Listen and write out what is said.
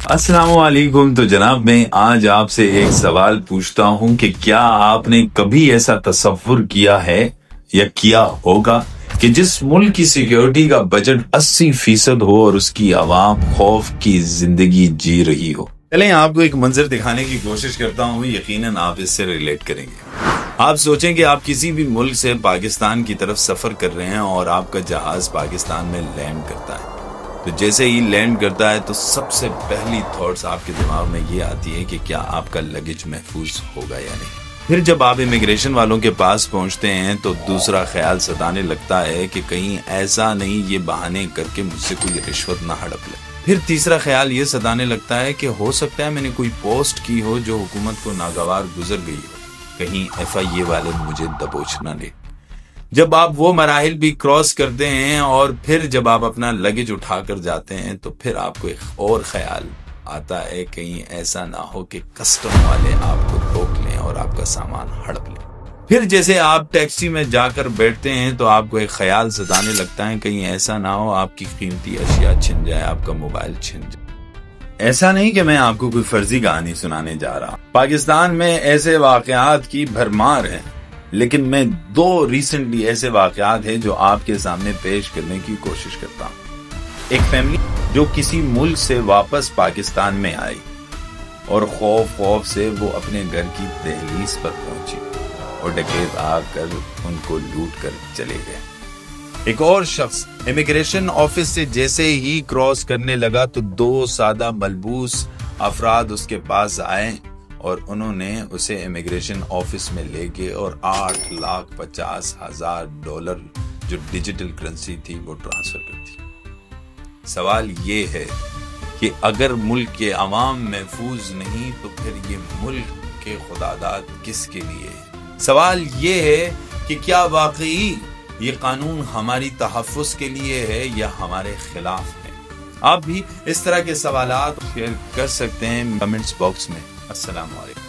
अस्सलाम वालेकुम। तो जनाब, मैं आज आपसे एक सवाल पूछता हूं कि क्या आपने कभी ऐसा तसव्वुर किया है या किया होगा कि जिस मुल्क की सिक्योरिटी का बजट 80% हो और उसकी आवाम खौफ की जिंदगी जी रही हो। चलें आपको एक मंजर दिखाने की कोशिश करता हूं, यकीनन आप इससे रिलेट करेंगे। आप सोचें कि आप किसी भी मुल्क से पाकिस्तान की तरफ सफर कर रहे हैं और आपका जहाज पाकिस्तान में लैंड करता है। तो जैसे ही लैंड करता है तो सबसे पहली थॉट्स आपके दिमाग में ये आती है कि क्या आपका लगेज महफूज होगा या नहीं। फिर जब आप इमिग्रेशन वालों के पास पहुंचते हैं तो दूसरा ख्याल सताने लगता है कि कहीं ऐसा नहीं ये बहाने करके मुझसे कोई रिश्वत ना हड़प ले। फिर तीसरा ख्याल ये सताने लगता है कि हो सकता है मैंने कोई पोस्ट की हो जो हुकूमत को नागवार गुजर गई हो, कहीं FIA वाले मुझे दबोच ना ले। जब आप वो मराहिल भी क्रॉस करते हैं और फिर जब आप अपना लगेज उठा कर जाते हैं तो फिर आपको एक और ख्याल आता है, कहीं ऐसा ना हो कि कस्टम वाले आपको रोक लें और आपका सामान हड़प लें। फिर जैसे आप टैक्सी में जाकर बैठते हैं तो आपको एक ख्याल सताने लगता है, कहीं ऐसा ना हो आपकी कीमती अशिया छिन जाए, आपका मोबाइल छिन जाए। ऐसा नहीं कि मैं आपको कोई फर्जी कहानी सुनाने जा रहा हूं। पाकिस्तान में ऐसे वाकयात की भरमार है, लेकिन मैं 2 रिसेंटली ऐसे वाकयात हैं जो आपके सामने पेश करने की कोशिश करता हूं। एक फैमिली जो किसी मुल्क से वापस पाकिस्तान में आई और खौफ से वो अपने घर की दहलीज पर पहुंची और डकैत आकर उनको लूट कर चले गए। एक और शख्स इमिग्रेशन ऑफिस से जैसे ही क्रॉस करने लगा तो 2 सादा मलबूस अफराद उसके पास आए और उन्होंने उसे इमिग्रेशन ऑफिस में ले गए और $8,50,000 जो डिजिटल करेंसी थी वो ट्रांसफर कर दी। सवाल ये है कि अगर मुल्क के अवाम महफूज नहीं तो फिर ये मुल्क के खुदादाद किसके लिए है? सवाल ये है कि क्या वाकई ये कानून हमारी तहफ़्फ़ुज़ के लिए है या हमारे खिलाफ है? आप भी इस तरह के सवालात शेयर कर सकते हैं कमेंट्स बॉक्स में। अस्सलाम वालेकुम।